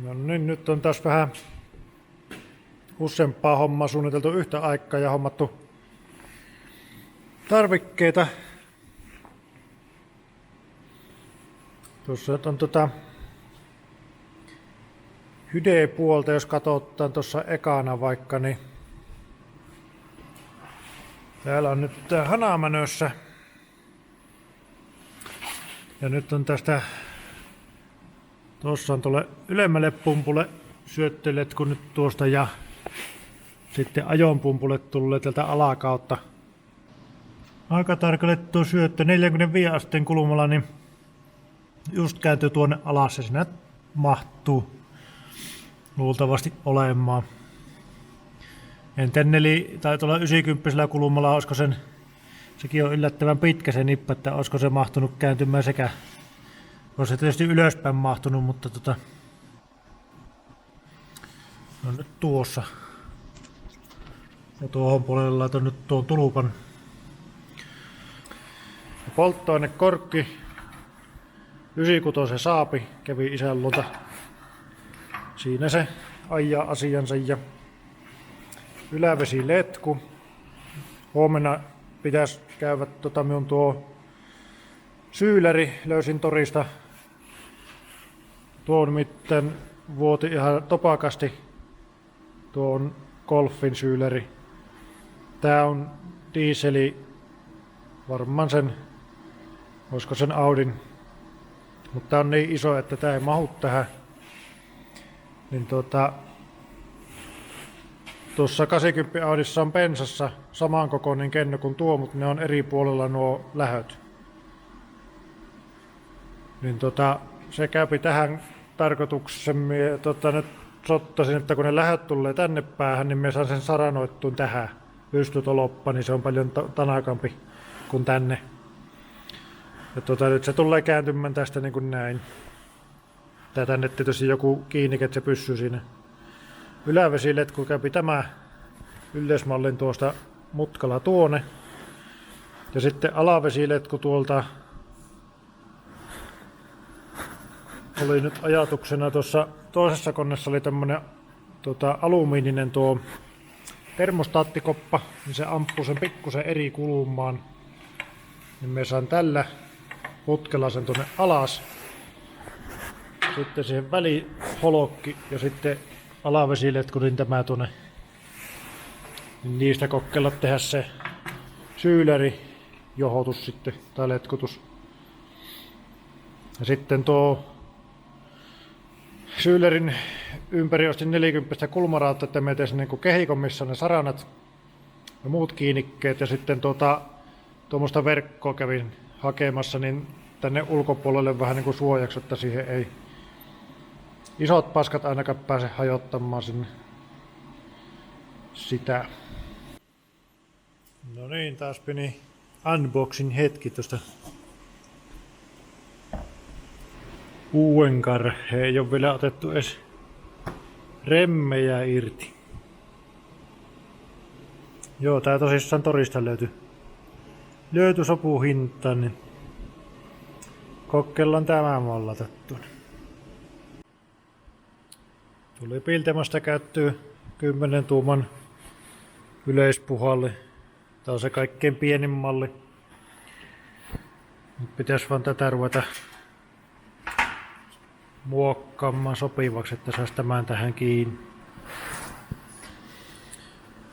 No niin, nyt on taas vähän useampaa hommaa suunniteltu yhtä aikaa ja hommattu tarvikkeita. Tuossa on hyde-puolta, jos katsotaan tuossa ekana vaikka, niin täällä on nyt tää Hanamänössä. Ja nyt on tästä, tuossa on tuolle ylemmälle pumpulle syötteletku nyt tuosta ja sitten ajonpumpulle tulee tältä alakautta. Aika tarkalle tuo syöttö 45 asteen kulmalla, niin just kääntyy tuonne alas ja sinä mahtuu luultavasti olemaan. En tenneli tai tuolla 90 kulmalla, olisiko sekin on yllättävän pitkä se nippa, että olisiko se mahtunut kääntymään sekä. Olisi se tietysti ylöspäin mahtunut, mutta on nyt tuossa. Ja tuohon puolelle laitan nyt tuon tulupan. Ja polttoainekorkki 96 saapi kävi isän luota. Siinä se ajaa asiansa ja ylävesiletku. Huomenna pitäisi käydä minun tuo syyläri, löysin torista. Tuo on mitten vuoti ihan topakasti. Tuo on Golfin syyläri. Tää on dieseli, varmaan sen, olisiko sen Audin. Mutta tää on niin iso, että tää ei mahu tähän. Niin tuossa 80 Audissa on pensassa samankokoinen kenno kuin tuo, mutta ne on eri puolella nuo lähöt. Niin se käypi tähän tarkoitukseen. Nyt sottasin, että kun ne lähöt tulee tänne päähän, niin me saan sen saranoittuun tähän. Pystytoloppa, niin se on paljon tanakampi kuin tänne. Ja nyt se tulee kääntymään tästä niin kuin näin. Tää tänne tietysti joku kiinni, että se pysyy siinä. Ylävesiletku käypi tämä yleismallin tuosta mutkalla tuonne. Ja sitten alavesiletku tuolta oli nyt ajatuksena tuossa toisessa koneessa oli tämmönen alumiininen tuo termostaattikoppa, niin se ampuu sen pikkusen eri kulmaan. Niin me saan tällä putkella sen tuonne alas. Sitten siihen väliholokki ja sitten alavesiletku, niin tämä tuonne. Niin niistä kokeilla tehdä se syyläri johotus sitten, tai letkutus. Ja sitten tuo syylerin ympäri ostin 40 kulmarautta, että me tein niin kehikon, missä ne saranat ja muut kiinnikkeet. Ja sitten tuommoista verkkoa kävin hakemassa, niin tänne ulkopuolelle vähän niin kuin suojaksi, että siihen ei isot paskat ainakaan pääse hajottamaan sinne sitä. No niin, taas pieni unboxing hetki tuosta Uenkarhe. Ei ole vielä otettu edes remmejä irti. Joo, tää tosissaan torista löytyi sopuhinta, niin kokeillaan tämä mollatettu. Tuli Piltemästä käyttöön 10 tuuman yleispuhalli. Tää on se kaikkein pienin malli. Nyt pitäisi vaan tätä ruveta muokkaamaan sopivaksi, että saisi tämän tähän kiinni.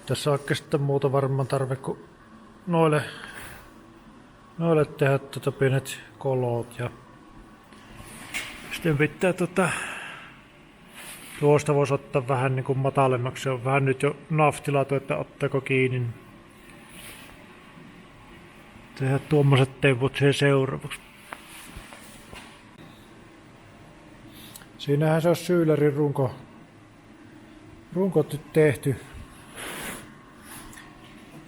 Tässä on oikeastaan muuta varmaan tarve kuin noille tehdä pienet kolot ja sitten pitää tuosta voisi ottaa vähän niin kuin matalemmaksi. Se on vähän nyt jo naftilatu, että ottaako kiinni. Tehdä tuommoiset temput siihen seuraavaksi. Siinähän se on syylärin runko tehty.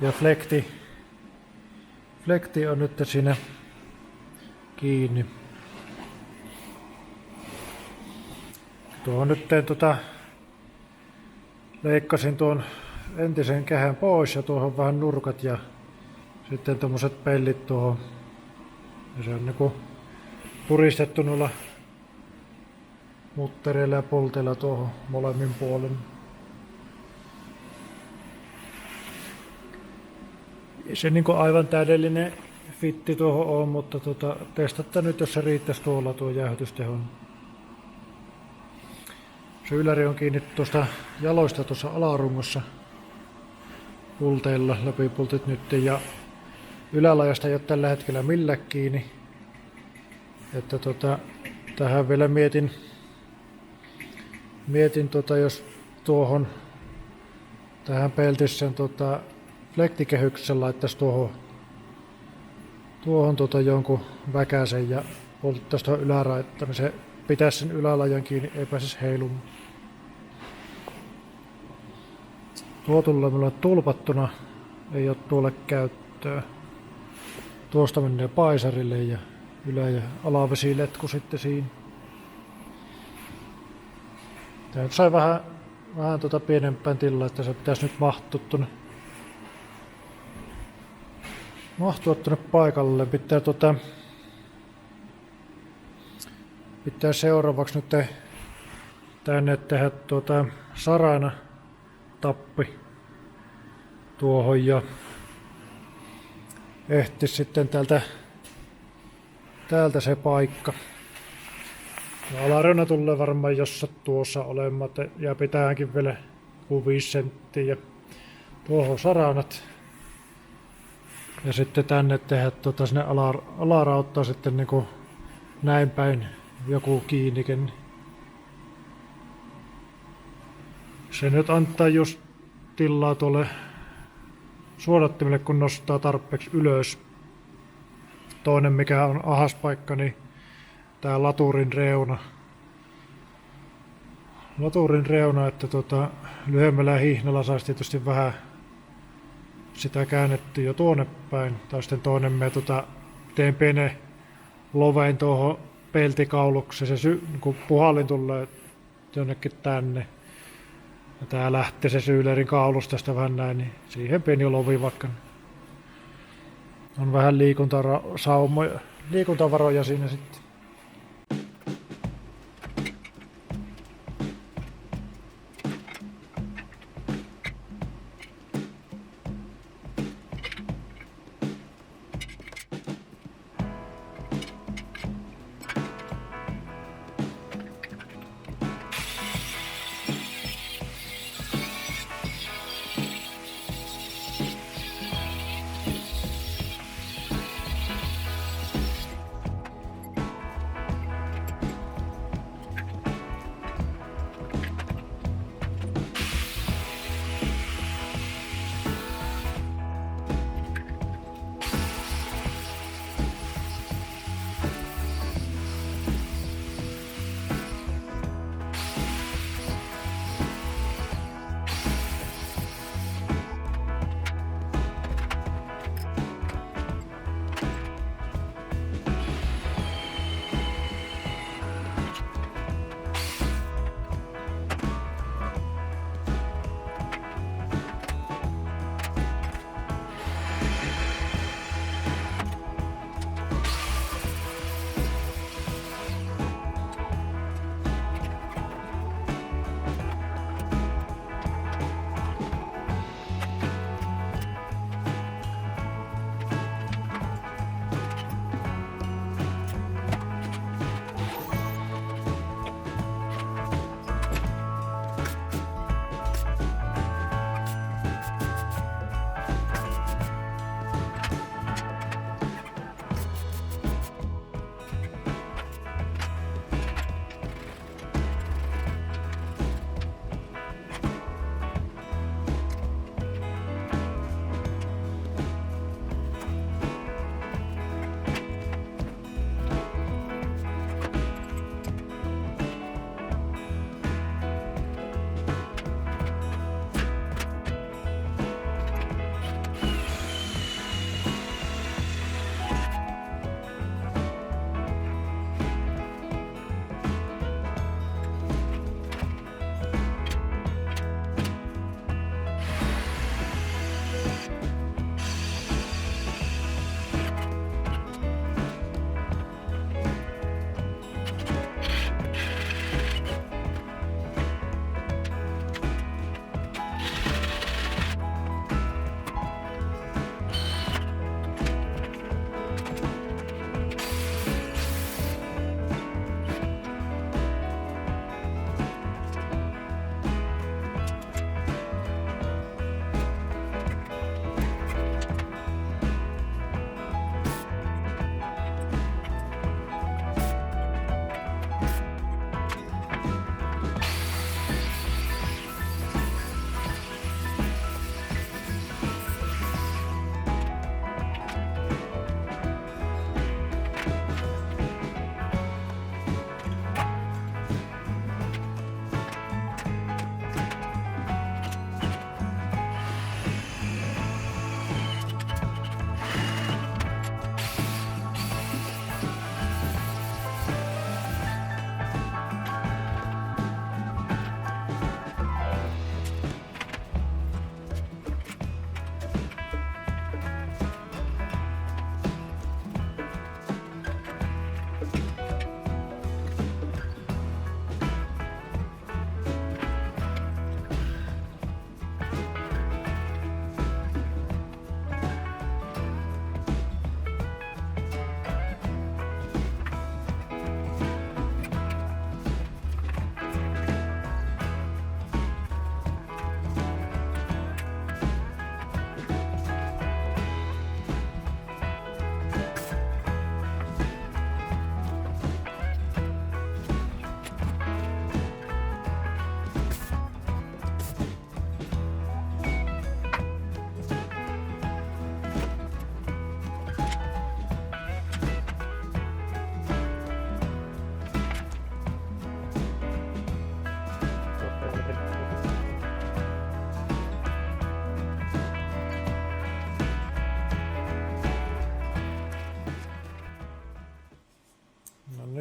Ja flekti on nyt siinä kiinni. Tuohon nyt leikkasin tuon entisen kähän pois ja tuohon vähän nurkat ja sitten tommoset pellit tuohon. Ja se on niinku puristettu noilla muttereilla ja polteilla tuohon molemmin puolin. Ei se niinku aivan täydellinen fitti tuohon on, mutta testataan nyt, jos se riittäisi tuolla tuo jäähytystehon. Se yläri on kiinni tuosta jaloista tuossa alarungossa pulteilla, läpipultit nyt, ja ylälajasta ei ole tällä hetkellä millään kiinni. Että tähän vielä mietin jos tuohon tähän peltisseen flektikehyksen laittaisi tuohon jonkun väkäsen ja polttaisi tuohon yläraetta, niin se pitäisi sen ylälajan kiinni, ei pääsisi heilumaan. Tuo tulee minulle tulpattuna, ei ole tuolle käyttöä. Tuosta menee paisarille ja ylä- ja alavesiletku sitten siinä. Tää nyt sai vähän pienempään tilaa, että se pitäisi nyt mahtua tuonne paikalle. Pitää seuraavaksi nyt tänne tehdä sarana tappi tuohon ja ehti sitten täältä se paikka. No, alareuna tulee varmaan jossain tuossa olemaan ja pitääkin vielä 5 senttiä ja tuohon saranat. Ja sitten tänne tehdä sinne alarauttaa sitten niinku näin päin joku kiinnikin. Se nyt antaa just tilaa tuolle suodattimelle, kun nostaa tarpeeksi ylös. Toinen mikä on ahas paikka, niin tää laturin reuna. Että lyhyemmällä hihnalla saisi tietysti vähän sitä käännettyä jo tuonne päin. Tai sitten toinen me teen pienen loveen tuohon peltikaulukseen. Se kun puhallin tulee jonnekin tänne. Ja tää lähtee se syylerin kaulus tästä vähän näin, niin siihen pieni lovi vaikka. On vähän liikuntavaroja siinä sitten.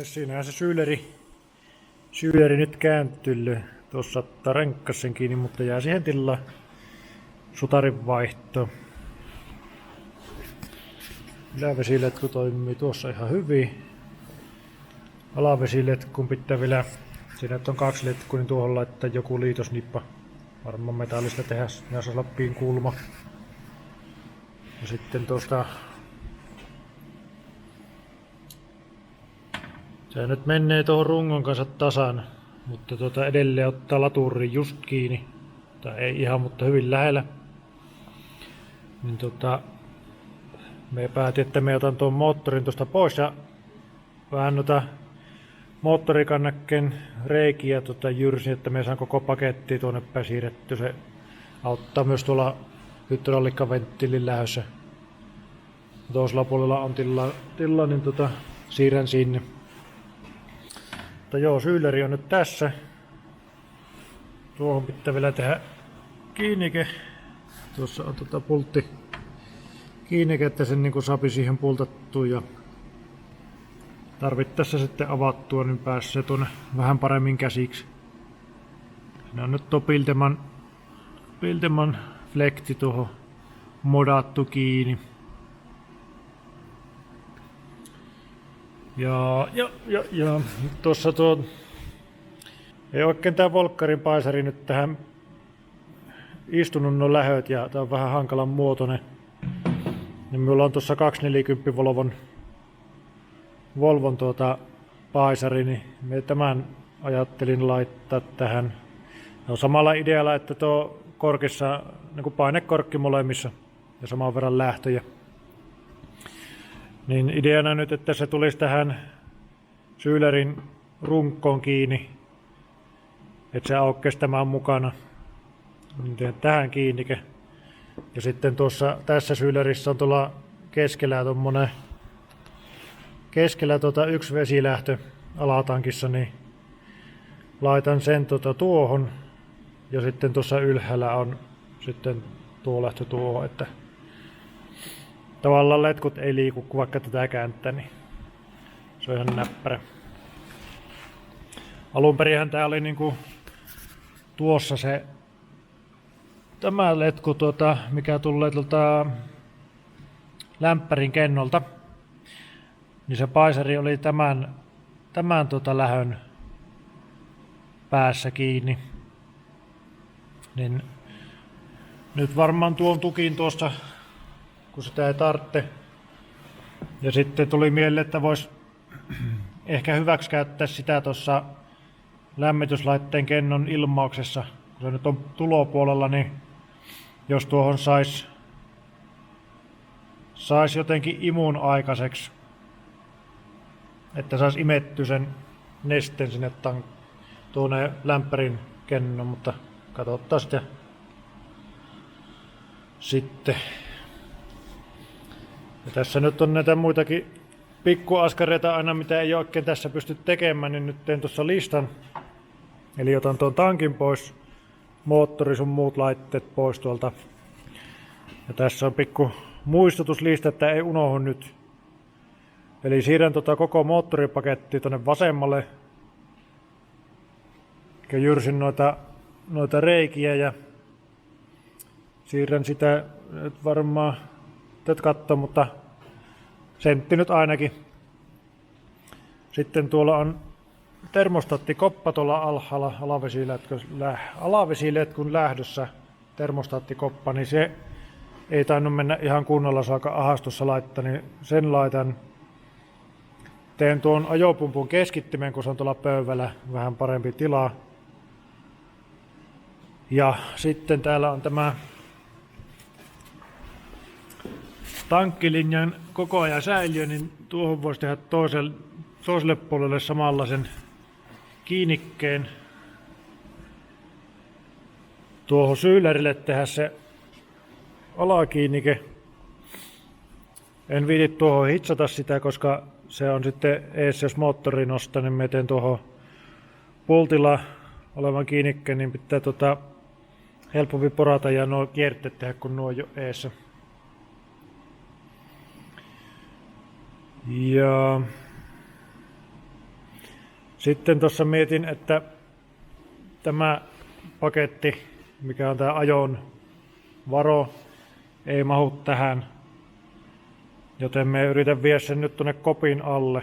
Siinähän se syyleri nyt kääntyy. Tuossa ottaa renkkasen kiinni, mutta jää siihen tilaan sutarin vaihto. Ylävesiletku toimii tuossa ihan hyvin. Alavesiletkun pitää vielä, siinä on 2 letkua, niin tuohon laittaa joku liitosnippa. Varmaan metallista tehdä, ja se lappiin kulma. Ja sitten tuosta se nyt menee tuohon rungon kanssa tasan, mutta edelleen ottaa laturin just kiinni. Tai ei ihan, mutta hyvin lähellä. Niin me päätin, että me otan tuon moottorin tuosta pois ja vähän moottorikannakkeen reikiä jyrsin, että me saan koko paketti tuonne päin siirretty. Se auttaa myös tuolla hydrauliikkaventtiilin lähdössä. Toisella puolella on tila niin siirrän sinne. Mutta joo, syyleri on nyt tässä. Tuohon pitää vielä tehdä kiinnike. Tuossa on pultti kiinnike, että sen niin sapi siihen pultattuu ja tarvittaessa sitten avattua, niin pääsee tuonne vähän paremmin käsiksi. Siinä on nyt tuo Bilteman flekti tuohon modattu kiinni. Ja tuossa ei oikein tää Volkkarin paisari nyt tähän istunut no lähöt ja tää on vähän hankalan muotoinen. Niin minulla on tuossa 240 Volvon paisari, niin me tämän ajattelin laittaa tähän. No, samalla idealla, että tuo korkissa, niin painekorkki molemmissa ja saman verran lähtöjä. Niin ideana nyt, että se tulisi tähän syylerin runkkoon kiinni, että se aukeaisi tämän mukana. Niin teen tähän kiinnike. Ja sitten tässä syylerissä on tuolla keskellä yksi vesilähtö alatankissa, niin laitan sen tuohon ja sitten tuossa ylhäällä on sitten tuo lähtö tuohon, että tavallaan letkut ei liiku, kun vaikka tätä kääntää, niin se on ihan näppärä. Alunperinhän tää oli niinku tuossa tämä letku, mikä tulee lämpärin kennolta, niin se paisari oli tämän lähön päässä kiinni. Niin nyt varmaan tuon tukin tuosta, kun sitä ei tarvitse. Ja sitten tuli mieleen, että voisi ehkä hyväksi käyttää sitä tuossa lämmityslaitteen kennon ilmauksessa. Kun se nyt on tulopuolella, niin jos tuohon sais jotenkin imun aikaiseksi, että saisi imetty sen nesteen sinne tuonne lämpärin kennon, mutta katsotaan sitten. Ja tässä nyt on näitä muitakin pikkuaskareita aina, mitä ei oikein tässä pysty tekemään, niin nyt teen tuossa listan. Eli otan tuon tankin pois, moottori sun muut laitteet pois tuolta. Ja tässä on pikku muistutuslista, että ei unohdu nyt. Eli siirrän koko moottoripaketti tuonne vasemmalle. Ja jyrsin noita reikiä ja siirrän sitä nyt varmaan katsoa, mutta sentti nyt ainakin. Sitten tuolla on termostaattikoppa tuolla alhaalla alavesiletkun lähdössä termostaattikoppa, niin se ei tainnut mennä ihan kunnolla saakka ahastossa laittaa, niin sen laitan. Teen tuon ajopumpun keskittimen, kun se on tuolla pöydällä vähän parempi tila. Ja sitten täällä on tämä tankkilinjan koko ajan säiliö, niin tuohon voisi tehdä toiselle puolelle samanlaisen kiinnikkeen. Tuohon syylärille tehdä se alakiinnike. En viiti tuohon hitsata sitä, koska se on sitten ees, jos moottori nostaa, niin mä teen tuohon pultilla olevan kiinnikkeen, niin pitää helpompi porata ja nuo kierteet tehdä, kun nuo on jo eessä. Ja Sitten tuossa mietin, että tämä paketti, mikä on tämä ajon varo, ei mahu tähän. Joten me yritän viedä sen nyt tuonne kopin alle.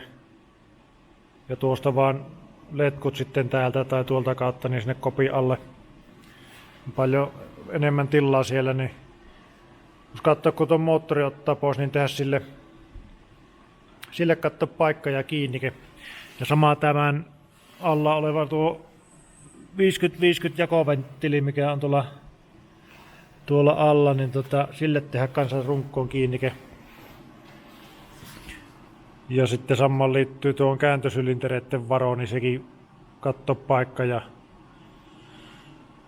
Ja tuosta vaan letkut sitten täältä tai tuolta kautta niin sinne kopin alle. Paljon enemmän tilaa siellä, niin jos katsoo kun tuon moottori ottaa pois, niin tehdä sille katsoa paikka ja kiinnike. Ja sama tämän alla oleva tuo 50-50 jakoventtiili, mikä on tuolla alla, niin sille tehdä kanssa runkkoon kiinnike. Ja sitten samaan liittyy tuon kääntösylintereiden varo, niin sekin katto paikka. Ja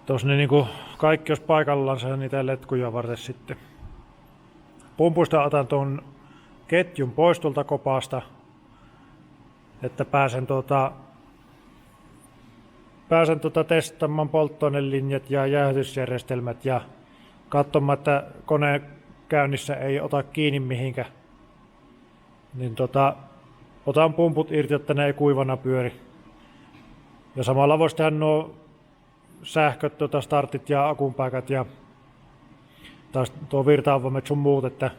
tuossa ne niinku kaikki jos paikallaan niitä letkuja varten sitten. Pumpuista otan tuon ketjun pois tuolta kopasta, että pääsen testaamaan polttoainelinjat ja jäähdytysjärjestelmät ja katsomaan, että kone käynnissä ei ota kiinni mihinkä. Niin otan pumput irti, jotta ne ei kuivana pyöri. Ja samalla voisi tehdä nuo sähköt, startit ja akunpaikat ja taas tuo virta-avaimet sun muut, että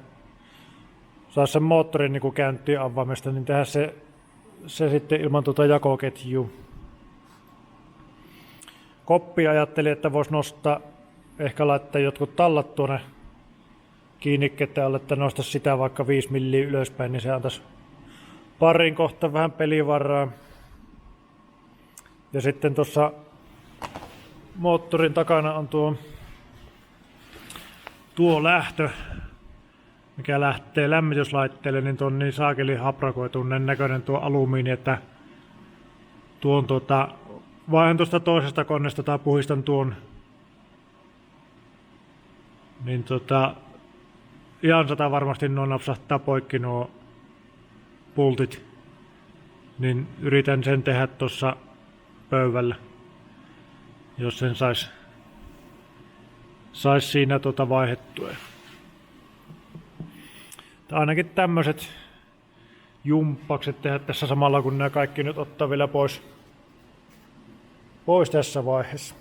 saisi sen moottorin niin käyntiin avaimesta, niin tehdä se sitten ilman jakoketjua. Koppi ajattelin, että voisi nostaa, ehkä laittaa jotkut tallat tuonne kiinnikkeiden alle, että nosta sitä vaikka 5 milliä ylöspäin, niin se antaisi parin kohta vähän pelivaraa. Ja sitten tuossa moottorin takana on tuo lähtö, mikä lähtee lämmityslaitteelle, niin tuo on niin saakeli haprakoitunen näköinen tuo alumiini, että tuon vaihan tuosta toisesta koneesta tai puhistan tuon, niin ihan 100 varmasti nuo napsahtaa poikki nuo pultit, niin yritän sen tehdä tuossa pöydällä, jos sen sais siinä vaihettua. Ainakin tämmöiset jumppakset tehdä tässä samalla, kun nämä kaikki nyt ottaa vielä pois tässä vaiheessa.